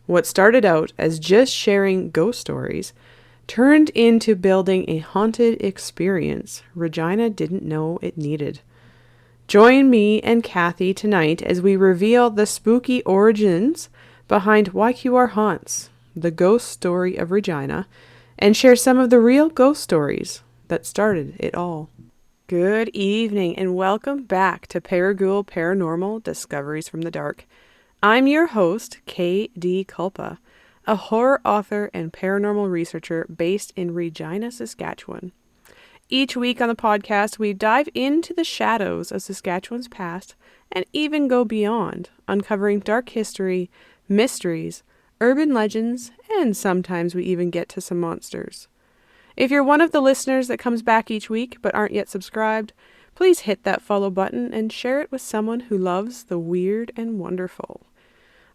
What started out as just sharing ghost stories turned into building a haunted experience Regina didn't know it needed. Join me and Kathy tonight as we reveal the spooky origins behind YQR Haunts, the ghost story of Regina, and share some of the real ghost stories that started it all. Good evening and welcome back to Paraghoul Paranormal Discoveries from the Dark. I'm your host, K.D. Culpa, a horror author and paranormal researcher based in Regina, Saskatchewan. Each week on the podcast, we dive into the shadows of Saskatchewan's past and even go beyond, uncovering dark history, mysteries, urban legends, and sometimes we even get to some monsters. If you're one of the listeners that comes back each week but aren't yet subscribed, please hit that follow button and share it with someone who loves the weird and wonderful.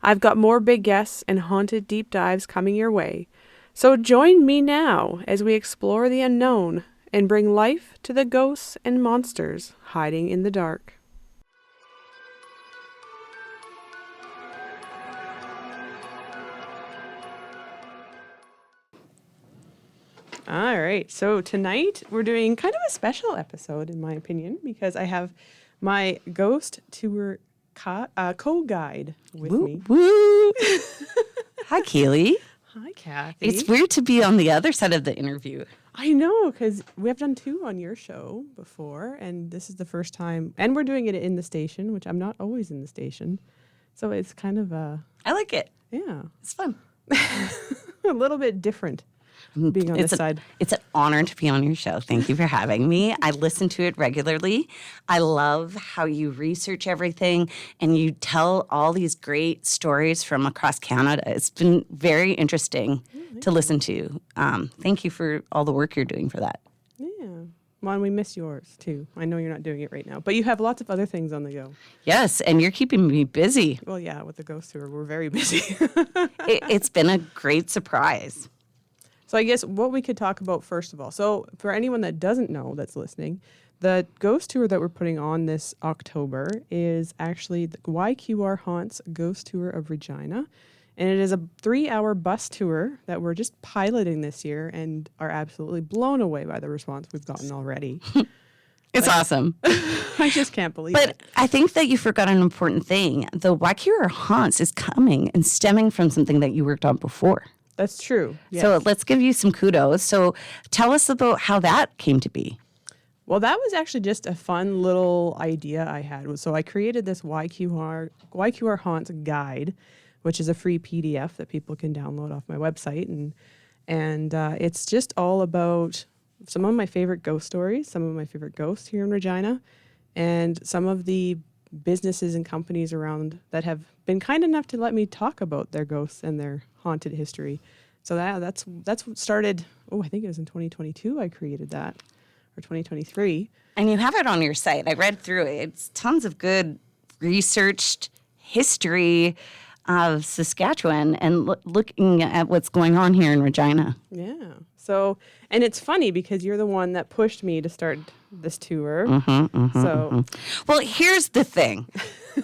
I've got more big guests and haunted deep dives coming your way, so join me now as we explore the unknown and bring life to the ghosts and monsters hiding in the dark. All right, so tonight we're doing kind of a special episode, in my opinion, because I have my ghost tour co-guide with me. Woo! Hi, Keely. Hi, Kathy. It's weird to be on the other side of the interview. I know, because we have done 2 on your show before, and this is the first time. And we're doing it in the station, which I'm not always in the station. So it's kind of I like it. Yeah. It's fun. A little bit different being on this side. It's an honor to be on your show. Thank you for having me. I listen to it regularly. I love how you research everything and you tell all these great stories from across Canada. It's been very interesting to listen to. Thank you for all the work you're doing for that. Yeah. Well, and we miss yours, too. I know you're not doing it right now, but you have lots of other things on the go. Yes, and you're keeping me busy. Well, yeah, with the ghost tour, we're very busy. It's been a great surprise. So I guess what we could talk about first of all. So for anyone that doesn't know that's listening, the ghost tour that we're putting on this October is actually the YQR Haunts Ghost Tour of Regina. And it is a 3-hour bus tour that we're just piloting this year and are absolutely blown away by the response we've gotten already. It's awesome. I just can't believe it. But I think that you forgot an important thing. The YQR Haunts is coming and stemming from something that you worked on before. That's true. Yes. So let's give you some kudos. So tell us about how that came to be. Well, that was actually just a fun little idea I had. So I created this YQR Haunts guide, which is a free PDF that people can download off my website. And it's just all about some of my favorite ghost stories, some of my favorite ghosts here in Regina, and some of the businesses and companies around that have been kind enough to let me talk about their ghosts and their haunted history. So that's what started, I think it was in 2022 I created that, or 2023. And you have it on your site. I read through it. It's tons of good researched history of Saskatchewan and looking at what's going on here in Regina. Yeah. So, and it's funny because you're the one that pushed me to start this tour. Well, here's the thing.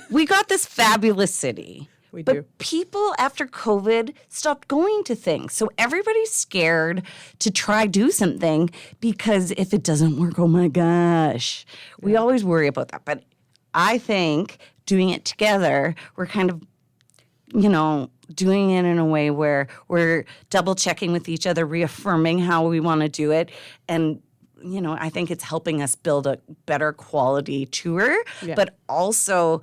We got this fabulous city. We but do. People after COVID stopped going to things. So everybody's scared to try do something because if it doesn't work, oh my gosh. We always worry about that. But I think doing it together, we're kind of, doing it in a way where we're double checking with each other, reaffirming how we want to do it. And, I think it's helping us build a better quality tour, but also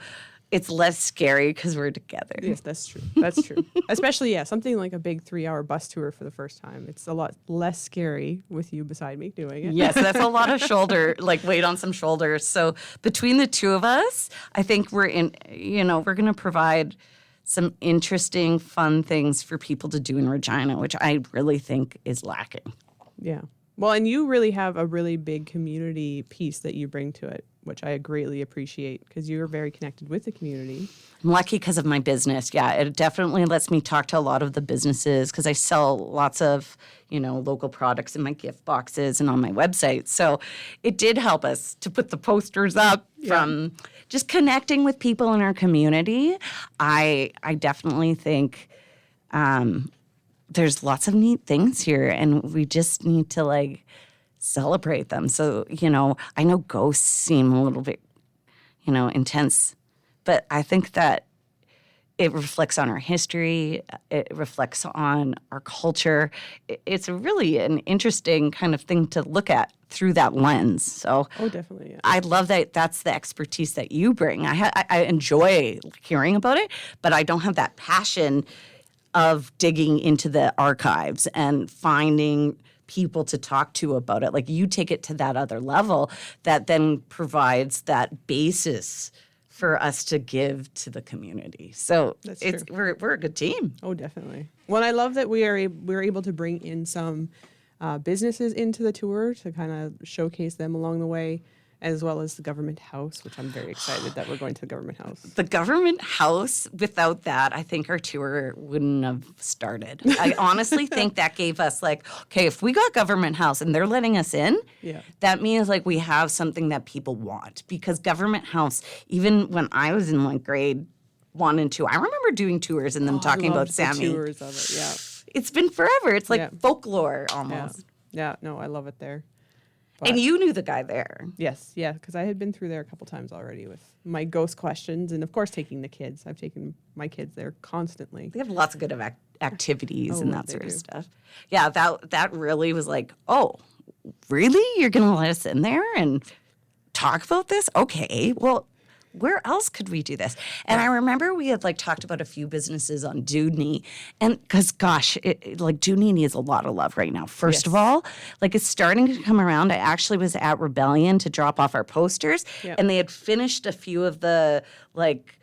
it's less scary because we're together. Yes, that's true. That's true. Especially, something like a big 3-hour bus tour for the first time. It's a lot less scary with you beside me doing it. Yes, that's a lot of weight on some shoulders. So between the two of us, I think we're going to provide some interesting, fun things for people to do in Regina, which I really think is lacking. Yeah. Well, and you really have a really big community piece that you bring to it, which I greatly appreciate because you're very connected with the community. I'm lucky because of my business. Yeah, it definitely lets me talk to a lot of the businesses because I sell lots of, local products in my gift boxes and on my website. So it did help us to put the posters up from just connecting with people in our community. I definitely think There's lots of neat things here, and we just need to like celebrate them. So, I know ghosts seem a little bit, intense, but I think that it reflects on our history. It reflects on our culture. It's really an interesting kind of thing to look at through that lens. So, definitely. Yeah. I love that that's the expertise that you bring. I enjoy hearing about it, but I don't have that passion of digging into the archives and finding people to talk to about it. Like you take it to that other level that then provides that basis for us to give to the community. So we're a good team. Oh, definitely. Well, I love that we're able to bring in some businesses into the tour to kind of showcase them along the way, as well as the government house, which I'm very excited that we're going to the government house. The government house, without that, I think our tour wouldn't have started. I honestly think that gave us like, okay, if we got government house and they're letting us in, that means like we have something that people want. Because government house, even when I was in like grade 1 and 2, I remember doing tours and them talking about Sammy. Tours of it, yeah. It's been forever. It's like folklore almost. Yeah, no, I love it there. But, and you knew the guy there. Yes, yeah, because I had been through there a couple times already with my ghost questions and, of course, taking the kids. I've taken my kids there constantly. They have lots of good activities and that sort of stuff. Yeah, that really was like, oh, really? You're going to let us in there and talk about this? Okay, well, where else could we do this? And I remember we had like talked about a few businesses on Dudney, and because gosh, like Dudney needs a lot of love right now. First of all, like it's starting to come around. I actually was at Rebellion to drop off our posters, and they had finished a few of the like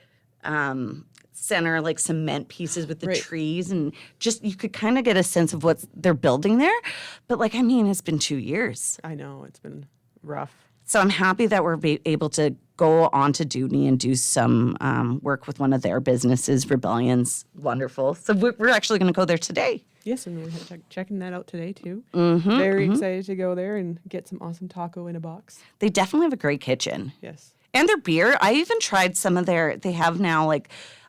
center like cement pieces with the trees, and just you could kind of get a sense of what they're building there. But like, I mean, it's been 2 years. I know it's been rough. So I'm happy that we're able to go on to Dudney and do some work with one of their businesses. Rebellion's wonderful. So we're actually going to go there today. Yes, and we're checking that out today too. Very excited to go there and get some awesome taco in a box. They definitely have a great kitchen. Yes. And their beer. I even tried some of they have now like,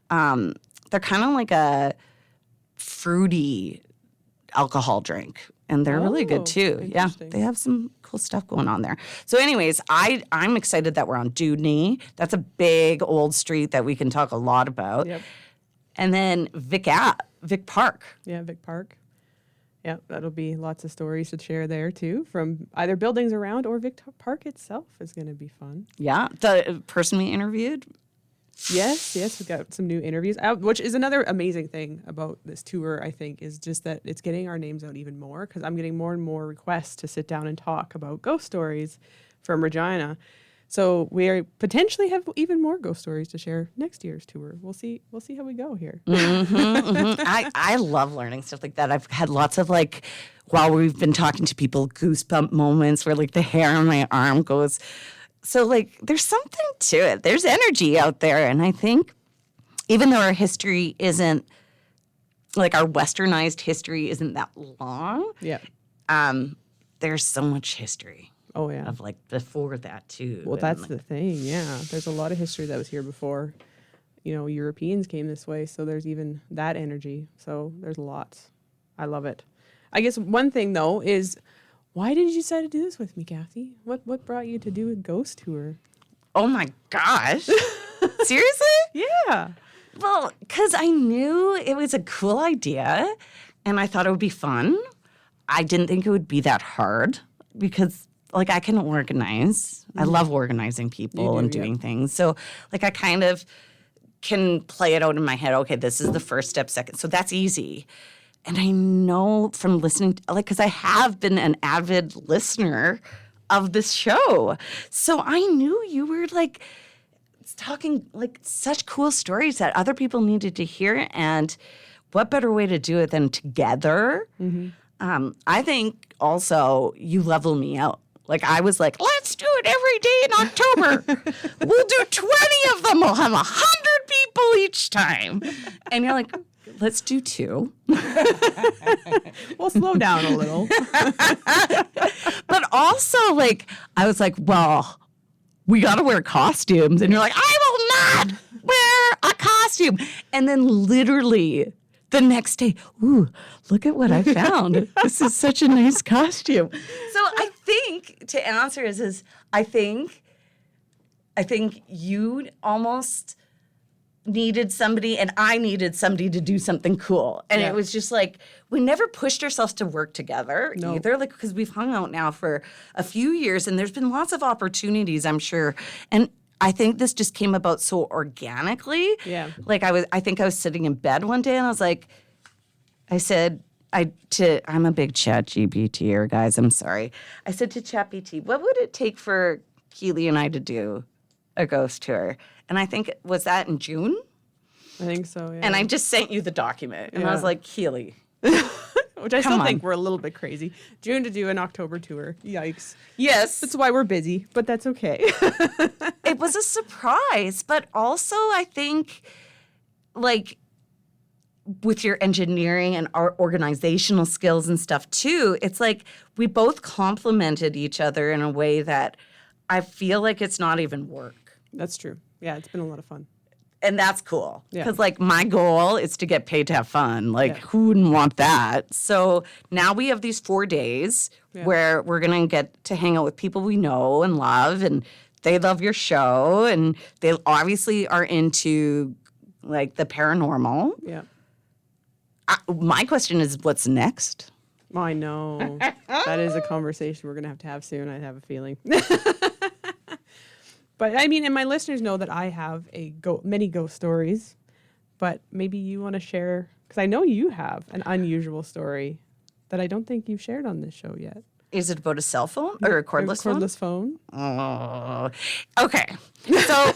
they're kind of like a fruity alcohol drink. And they're really good too. Yeah, they have some cool stuff going on there. So anyways, I'm excited that we're on Dudney. That's a big old street that we can talk a lot about. Yep. And then Vic Park. Yeah, Vic Park. Yeah, that'll be lots of stories to share there too, from either buildings around or Vic Park itself is going to be fun. Yeah, the person we interviewed. Yes, we've got some new interviews out, which is another amazing thing about this tour, I think, is just that it's getting our names out even more, because I'm getting more and more requests to sit down and talk about ghost stories from Regina. So we potentially have even more ghost stories to share next year's tour. We'll see how we go here. I love learning stuff like that. I've had lots of like, while we've been talking to people, goosebump moments where like the hair on my arm goes. So, like, there's something to it. There's energy out there. And I think even though our history isn't, like, our westernized history isn't that long, there's so much history. Oh, yeah. Of, like, before that, too. Well, that's the thing, yeah. There's a lot of history that was here before, Europeans came this way. So there's even that energy. So there's lots. I love it. I guess one thing, though, is... why did you decide to do this with me, Kathy? What brought you to do a ghost tour? Oh my gosh. Seriously? Yeah. Well, because I knew it was a cool idea and I thought it would be fun. I didn't think it would be that hard because, like, I can organize. I love organizing people and doing things. So, like, I kind of can play it out in my head. Okay, this is the first step, second. So that's easy. And I know from listening, like, because I have been an avid listener of this show. So I knew you were, like, talking, like, such cool stories that other people needed to hear. And what better way to do it than together? I think also you level me out. Like, I was like, let's do it every day in October. We'll do 20 of them. We'll have 100 people each time. And you're like... let's do 2. We'll slow down a little. But also, like, I was like, well, we got to wear costumes. And you're like, I will not wear a costume. And then literally the next day, ooh, look at what I found. This is such a nice costume. So I think to answer is I think you almost needed somebody and I needed somebody to do something cool. And it was just like, we never pushed ourselves to work together either, like, because we've hung out now for a few years and there's been lots of opportunities, I'm sure. And I think this just came about so organically. Yeah. Like I think I was sitting in bed one day and I was like, I'm a big ChatGPTer, guys, I'm sorry. I said to ChatGPT, what would it take for Keely and I to do a ghost tour? And I think, was that in June? I think so, yeah. And I just sent you the document. And I was like, Keely. Which I still think we're a little bit crazy. June to do an October tour. Yikes. Yes. That's why we're busy, but that's okay. It was a surprise. But also, I think, like, with your engineering and our organizational skills and stuff, too, it's like we both complemented each other in a way that I feel like it's not even work. That's true. Yeah, it's been a lot of fun. And that's cool. Yeah. Because, like, my goal is to get paid to have fun. Like, who wouldn't want that? So now we have these 4 days where we're going to get to hang out with people we know and love. And they love your show. And they obviously are into, like, the paranormal. Yeah. My question is, what's next? I know. That is a conversation we're going to have soon, I have a feeling. But, I mean, and my listeners know that I have many ghost stories, but maybe you want to share, because I know you have an unusual story that I don't think you've shared on this show yet. Is it about a cell phone or a cordless phone? Cordless phone. Oh, okay. So,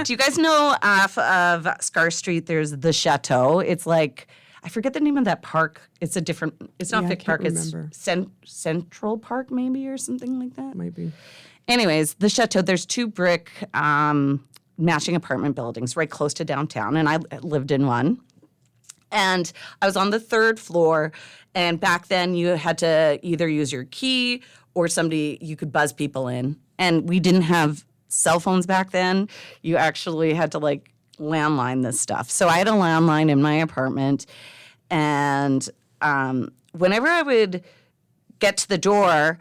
do you guys know off of Scar Street, there's the Chateau? It's like, I forget the name of that park. It's not Vic Park. Remember. It's Central Park maybe or something like that. Might be. Anyways, the Chateau, there's 2 brick matching apartment buildings right close to downtown, and I lived in one. And I was on the 3rd floor, and back then you had to either use your key or you could buzz people in. And we didn't have cell phones back then. You actually had to, like, landline this stuff. So I had a landline in my apartment, and whenever I would get to the door,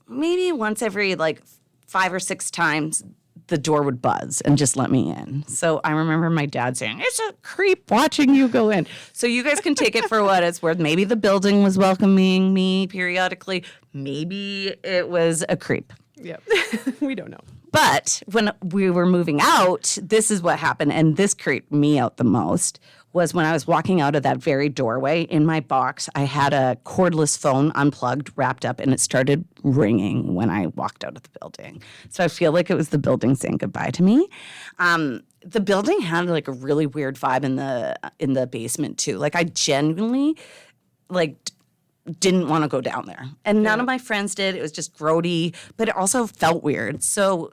maybe once every, like, 5 or 6 times, the door would buzz and just let me in. So I remember my dad saying, it's a creep watching you go in. So you guys can take it for what it's worth. Maybe the building was welcoming me periodically. Maybe it was a creep. Yeah. We don't know. But when we were moving out, this is what happened, and this creeped me out the most, was when I was walking out of that very doorway. In my box, I had a cordless phone unplugged, wrapped up, and it started ringing when I walked out of the building. So I feel like it was the building saying goodbye to me. The building had, like, a really weird vibe in the basement, too. Like, I genuinely, like, didn't want to go down there. And none of my friends did. It was just grody, but it also felt weird. So,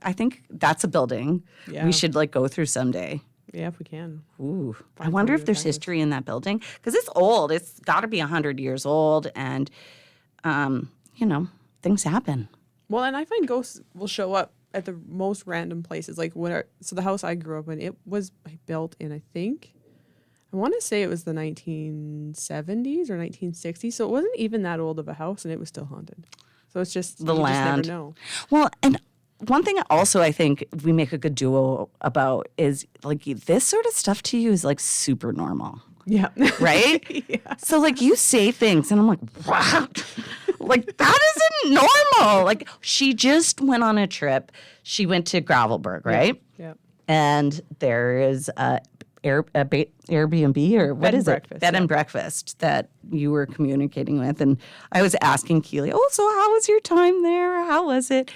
I think that's a building we should, like, go through someday. Yeah, if we can. Ooh. I wonder if there's history in that building. Because it's old. It's got to be 100 years old. And, things happen. Well, and I find ghosts will show up at the most random places. Like, so the house I grew up in, it was built in, I want to say it was the 1970s or 1960s. So it wasn't even that old of a house, and it was still haunted. So it's just, the land. Just never know. Well, and one thing also I think we make a good duo about is, like, this sort of stuff to you is, like, super normal. Yeah. Right? Yeah. So, like, you say things, and I'm like, what? Like, that isn't normal. Like, she just went on a trip. She went to Gravelburg, right? Yeah. And there is Airbnb or what is it? Bed and breakfast that you were communicating with. And I was asking Keely, so how was your time there? How was it?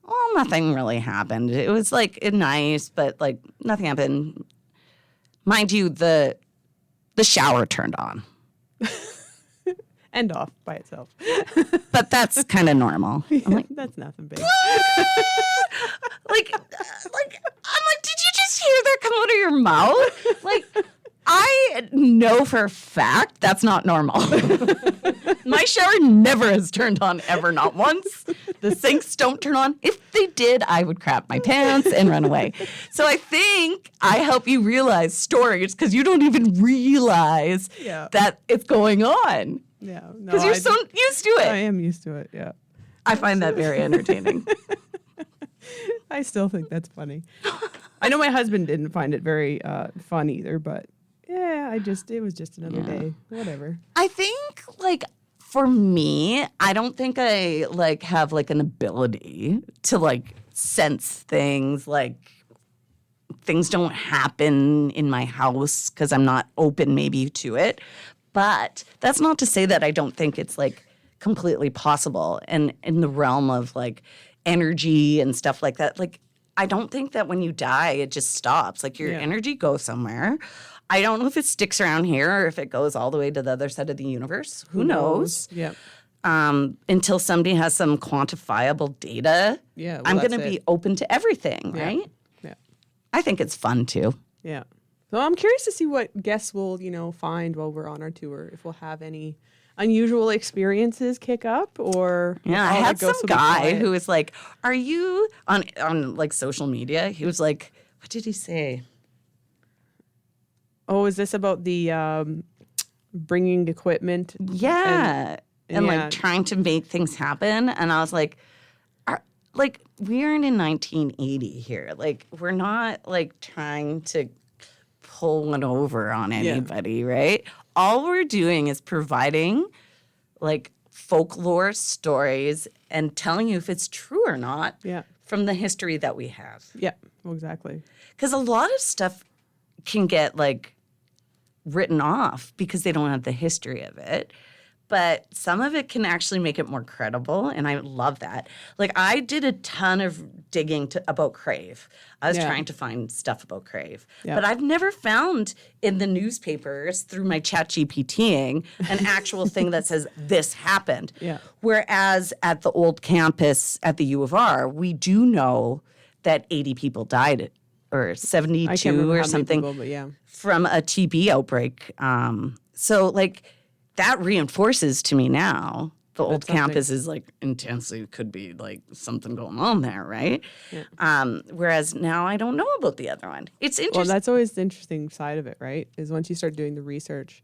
Oh, nothing really happened. It was, like, nice, but, like, nothing happened. Mind you, the shower turned on. And off by itself. But that's kind of normal. I'm like, that's nothing big. I'm like, did you just hear that come out of your mouth? Like, I know for a fact that's not normal. My shower never has turned on ever, not once. The sinks don't turn on. If they did, I would crap my pants and run away. So I think I help you realize stories because you don't even realize that it's going on. Yeah. Because you're so used to it. I am used to it, yeah. I find that very entertaining. I still think that's funny. I know my husband didn't find it very fun either, but yeah, it was just another day. Whatever. I think, like, for me, I don't think I, like, have, like, an ability to, like, sense things. Like, things don't happen in my house because I'm not open maybe to it. But that's not to say that I don't think it's, like, completely possible. And in the realm of, like, energy and stuff like that, like, I don't think that when you die, it just stops. Like, your energy goes somewhere. I don't know if it sticks around here or if it goes all the way to the other side of the universe. Who knows? Yeah. Until somebody has some quantifiable data, I'm going to be open to everything, right? Yeah. I think it's fun, too. Yeah. So I'm curious to see what guests will, find while we're on our tour. If we'll have any unusual experiences kick up or... Yeah, I had some guy who was like, are you on like social media? He was like, what did he say? Oh, is this about the bringing equipment? Yeah. And like trying to make things happen. And I was like, we aren't in 1980 here. Like, we're not like trying to pull one over on anybody, right? All we're doing is providing like folklore stories and telling you if it's true or not from the history that we have. Yeah, well, exactly. Because a lot of stuff can get like written off because they don't have the history of it. But some of it can actually make it more credible, and I love that. Like, I did a ton of digging about Crave. I was trying to find stuff about Crave. But I've never found in the newspapers through my chat GPTing an actual thing that says this happened. Yeah. Whereas at the old campus at the U of R, we do know that 80 people died or 72 or something from a TB outbreak. So, like... that reinforces to me now the old campus is like intensely could be like something going on there, right? Yeah. Whereas now I don't know about the other one. It's interesting. Well, that's always the interesting side of it, right? Is once you start doing the research.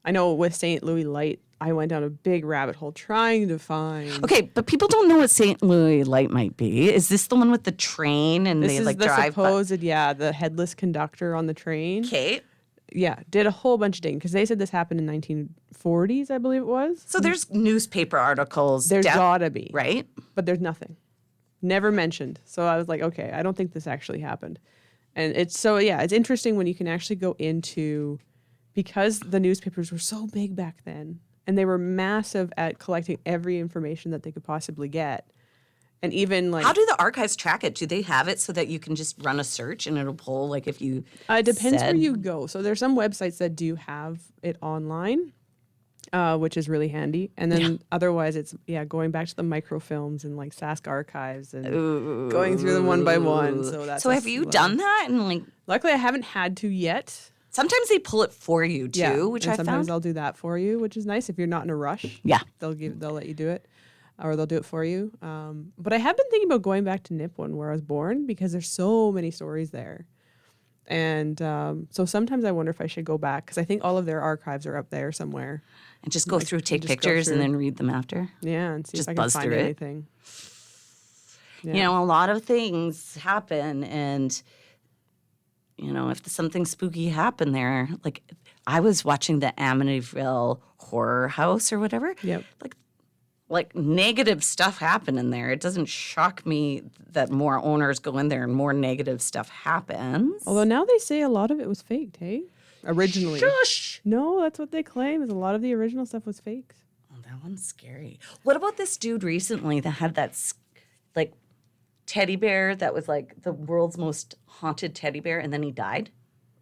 I know with St. Louis Light, I went down a big rabbit hole trying to find. Okay, but people don't know what St. Louis Light might be. Is this the one with the train and they like drive? Supposed, the headless conductor on the train. Okay. Yeah, did a whole bunch of digging because they said this happened in 1940s, I believe it was. So there's newspaper articles. There's gotta be. Right? But there's nothing. Never mentioned. So I was like, okay, I don't think this actually happened. And it's interesting when you can actually go into, because the newspapers were so big back then and they were massive at collecting every information that they could possibly get. And even like... how do the archives track it? Do they have it so that you can just run a search and it'll pull like if you it depends where you go. So there's some websites that do have it online, which is really handy. And then otherwise it's, going back to the microfilms and like Sask archives and going through them one by one. So have you done that? And like, luckily I haven't had to yet. Sometimes they pull it for you too, which I found. Sometimes they'll do that for you, which is nice if you're not in a rush. Yeah. They'll let you do it. Or they'll do it for you. But I have been thinking about going back to Nipawin, where I was born, because there's so many stories there. And so sometimes I wonder if I should go back, because I think all of their archives are up there somewhere. And just go through, take pictures, and then read them after. Yeah, and see just if I can find anything. Yeah. You know, a lot of things happen, and, you know, if something spooky happened there, like I was watching the Amityville Horror House or whatever. Yep. Like negative stuff happen in there. It doesn't shock me that more owners go in there and more negative stuff happens. Although now they say a lot of it was faked, hey? Originally. Shush! No, that's what they claim, is a lot of the original stuff was faked. Oh, that one's scary. What about this dude recently that had that like teddy bear that was like the world's most haunted teddy bear and then he died?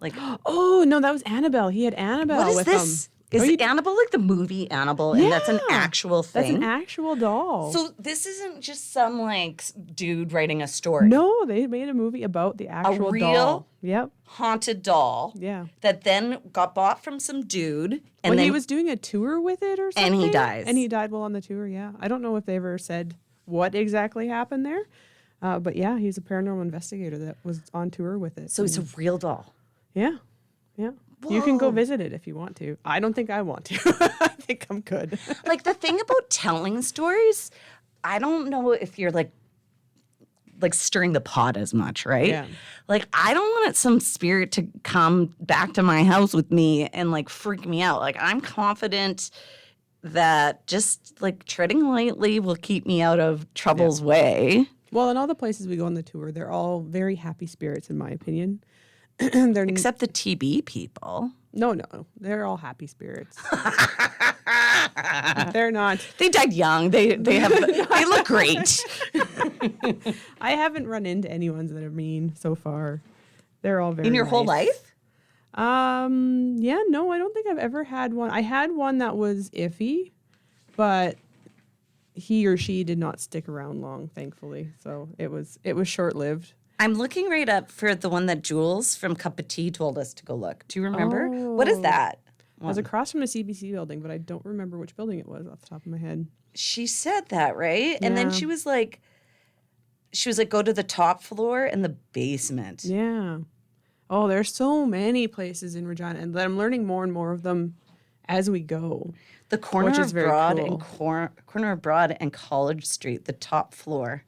Like, oh, no, that was Annabelle. He had Annabelle with him. Is you- Annabelle like the movie Annabelle? And that's an Yeah, actual That's thing? an actual doll. So this isn't just some like dude writing a story. No, they made a movie about the actual real doll. Yep. haunted doll. Yeah. That then got bought from some dude. And Well, then he was doing a tour with it or something. And he dies. And he died while on the tour, yeah. I don't know if they ever said what exactly happened there. But yeah, he's a paranormal investigator that was on tour with it. So it's a real doll. Yeah. Yeah. You can go Whoa. visit it if you want to. I don't think I want to. I think I'm good. Like the thing about telling stories, I don't know if you're like stirring the pot as much, right? Yeah. Like I don't want some spirit to come back to my house with me and like freak me out. Like I'm confident that just like treading lightly will keep me out of trouble's way. Well, in all the places we go on the tour, they're all very happy spirits, in my opinion. They're Except the TB people. no, they're all happy spirits. They're not. They died young. They look great. I haven't run into any ones that are mean so far. They're all very In your whole nice. life? Yeah, no, I don't think I've ever had one. I had one that was iffy, but he or she did not stick around long, thankfully. So it was short-lived. I'm looking right up for the one that Jules from Cup of Tea told us to go look. Do you remember? What is that? It was across from a CBC building, but I don't remember which building it was off the top of my head. She said that, right? And then Yeah. she was like, go to the top floor and the basement. Yeah. Oh, there's so many places in Regina, and I'm learning more and more of them as we go. The corner Which is of very Broad cool. and corner of Broad and College Street, the top floor.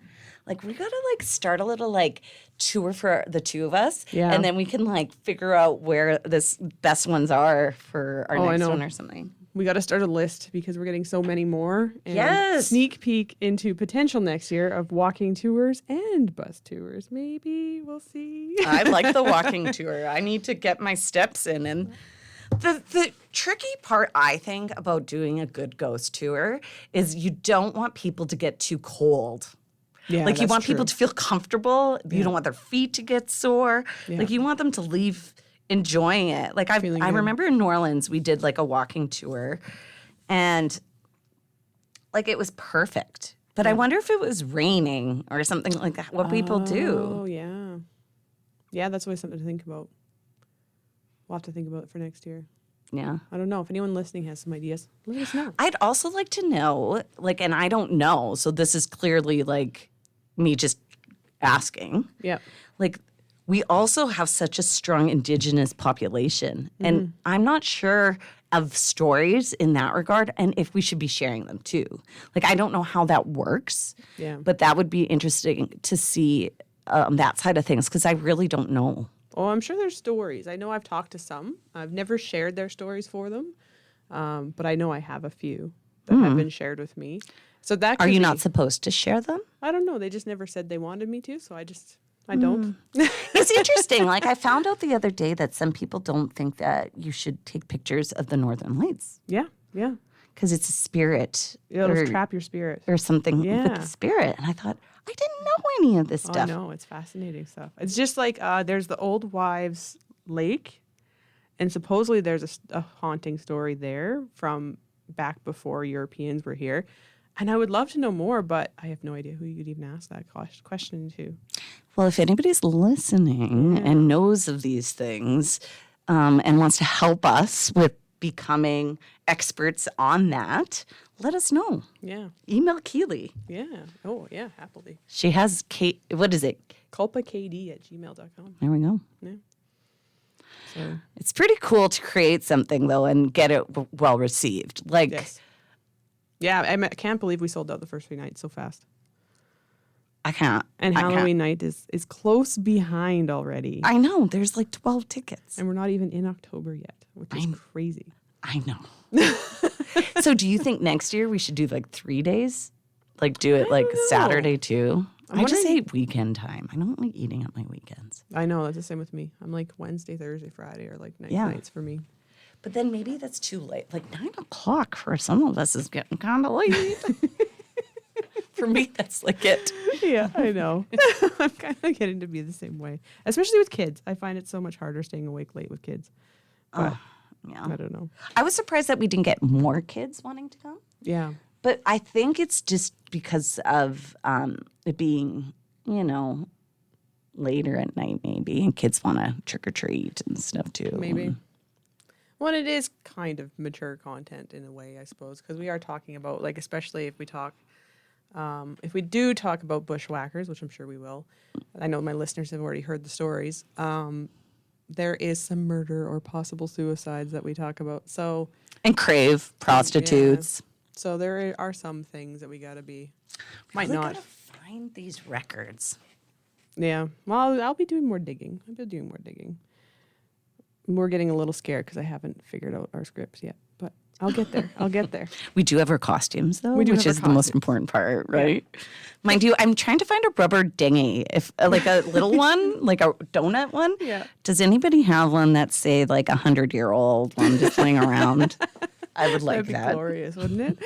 Like we gotta like start a little like tour for the two of us, Yeah. and then we can like figure out where this best ones are for our Oh, I next know. one or something. We got to start a list because we're getting so many more. And Yes. Sneak peek into potential next year of walking tours and bus tours. Maybe we'll see. I like the walking tour. I need to get my steps in. And the tricky part, I think, about doing a good ghost tour is you don't want people to get too cold. Yeah, Like you that's want people true. to feel comfortable. You don't want their feet to get sore. Yeah. Like you want them to leave enjoying it. Like Feeling I good. remember in New Orleans we did like a walking tour and like it was perfect. But I wonder if it was raining or something like that, what people do. Oh, yeah. Yeah, that's always something to think about. We'll have to think about it for next year. Yeah. I don't know. If anyone listening has some ideas, let us know. I'd also like to know, like, and I don't know, so this is clearly like me just asking. Yeah. Like, we also have such a strong Indigenous population, and I'm not sure of stories in that regard and if we should be sharing them too. Like, I don't know how that works, Yeah. but that would be interesting to see that side of things because I really don't know. Oh, I'm sure there's stories. I know I've talked to some. I've never shared their stories for them, but I know I have a few that have been shared with me. So that Are could you be- not supposed to share them? I don't know. They just never said they wanted me to, so I don't. It's interesting. Like I found out the other day that some people don't think that you should take pictures of the Northern Lights Yeah, yeah. because it's a spirit It'll or, trap your spirit. or something with Yeah. the spirit. And I thought, I didn't know any of this Oh, I stuff. know. It's fascinating stuff. It's just like there's the Old Wives Lake, and supposedly there's a haunting story there from back before Europeans were here. And I would love to know more, but I have no idea who you could even ask that question to. Well, if anybody's listening and knows of these things and wants to help us with becoming experts on that, let us know. Yeah, Email Keely. yeah. Oh, yeah, happily. She has Kate. What is it? culpakd@gmail.com. There we go. Yeah. So, It's pretty cool to create something though and get it well received. Like, yes. Yeah, I can't believe we sold out the first 3 nights so fast. I can't. And I can't. Halloween night is close behind already. I know. There's like 12 tickets. And we're not even in October yet, which is crazy. I know. So do you think next year we should do like 3 days? Like do it like Saturday too? I just hate weekend time. I don't like eating at my weekends. I know, that's the same with me. I'm like Wednesday, Thursday, Friday are like Yeah. nights for me. But then maybe that's too late. Like 9 o'clock for some of us is getting kind of late. For me, that's like it. Yeah, I know. I'm kind of getting to be the same way, especially with kids. I find it so much harder staying awake late with kids. But Yeah. I don't know. I was surprised that we didn't get more kids wanting to come. Yeah. But I think it's just because of it being, later at night maybe, and kids want to trick or treat and stuff too. Maybe. Well, it is kind of mature content in a way, I suppose, because we are talking about, like, especially if we talk, if we do talk about bushwhackers, which I'm sure we will. I know my listeners have already heard the stories. There is some murder or possible suicides that we talk about. So, And crave prostitutes. yeah. So there are some things that we got to be, might Really not. gotta find these records. Yeah. Well, I'll be doing more digging. We're getting a little scared because I haven't figured out our scripts yet, but I'll get there. We do have our costumes though, We do which have is our the most costumes. important part, right? Mind you, I'm trying to find a rubber dinghy, if like a little one, like a donut one. Yeah. Does anybody have one that's say like 100-year-old one just laying around? I would like That'd be that. glorious, wouldn't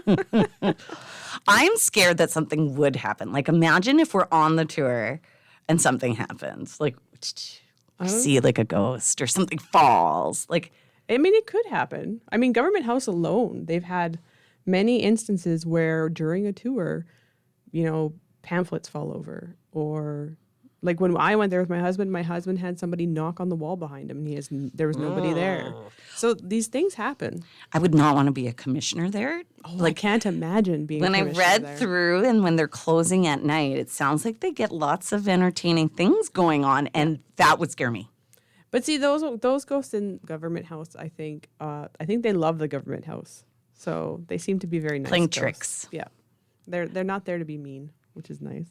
it? I'm scared that something would happen. Like imagine if we're on the tour and something happens, like see like a ghost or something falls, like. I mean, it could happen. I mean, Government House alone, they've had many instances where during a tour, pamphlets fall over, or like when I went there with my husband had somebody knock on the wall behind him, and there was nobody there. So these things happen. I would not want to be a commissioner there. I can't imagine being. When a I commissioner read there. through and when they're closing at night, it sounds like they get lots of entertaining things going on, and that would scare me. But see, those ghosts in Government House, I think they love the Government House, so they seem to be very nice. Playing ghosts. tricks. Yeah, they're not there to be mean, which is nice.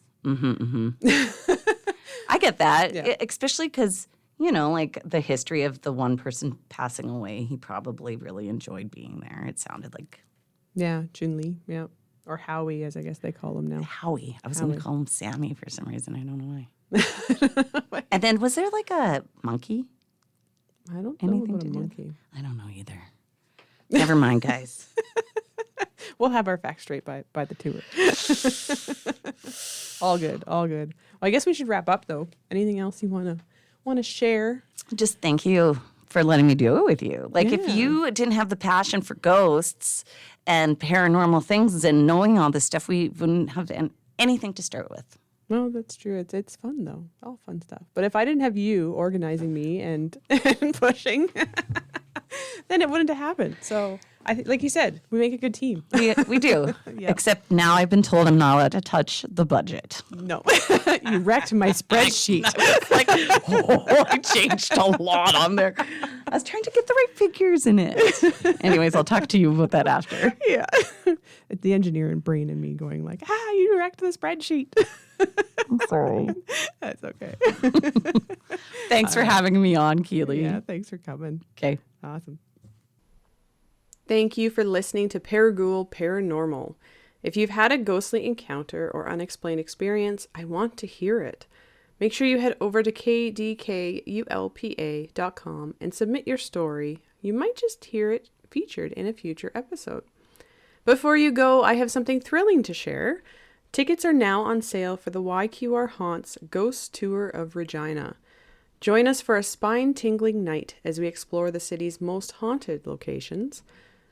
I get that, Yeah. especially because, like the history of the one person passing away, he probably really enjoyed being there. It sounded like Yeah, Jun Lee. Yeah, or Howie, as I guess they call him now. Howie. I was going to call him Sammy for some reason. I don't know why. And then was there like a monkey? I don't know Anything about to a do? monkey. I don't know either. Never mind, guys. We'll have our facts straight by the tour. All good. Well, I guess we should wrap up though. Anything else you wanna share? Just thank you for letting me do it with you. Like if Yeah. you didn't have the passion for ghosts and paranormal things and knowing all this stuff, we wouldn't have anything to start with. No, that's true. It's fun though. All fun stuff. But if I didn't have you organizing me and pushing, then it wouldn't have happened. So like you said, we make a good team. We do. Yeah. Except now I've been told I'm not allowed to touch the budget. No, you wrecked my spreadsheet. Like, I changed a lot on there. I was trying to get the right figures in it. Anyways, I'll talk to you about that after. Yeah, it's the engineer and brain and me going like, you wrecked the spreadsheet. I'm sorry. That's okay. Thanks for having me on, Keely. Yeah, thanks for coming. Okay. Awesome. Thank you for listening to Paraghoul Paranormal. If you've had a ghostly encounter or unexplained experience, I want to hear it. Make sure you head over to kdkulpa.com and submit your story. You might just hear it featured in a future episode. Before you go, I have something thrilling to share. Tickets are now on sale for the YQR Haunts Ghost Tour of Regina. Join us for a spine-tingling night as we explore the city's most haunted locations,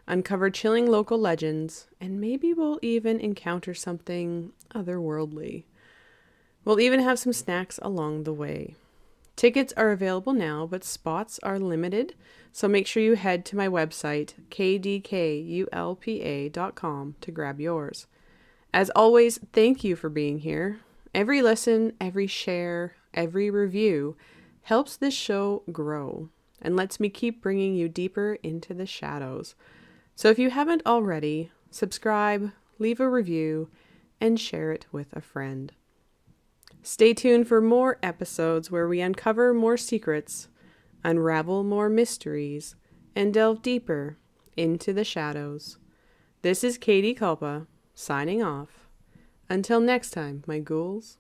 uncover chilling local legends, and maybe we'll even encounter something otherworldly. We'll even have some snacks along the way. Tickets are available now, but spots are limited, so make sure you head to my website, kdkulpa.com, to grab yours. As always, thank you for being here. Every listen, every share, every review helps this show grow and lets me keep bringing you deeper into the shadows. So if you haven't already, subscribe, leave a review, and share it with a friend. Stay tuned for more episodes where we uncover more secrets, unravel more mysteries, and delve deeper into the shadows. This is Katie Culpa, signing off. Until next time, my ghouls.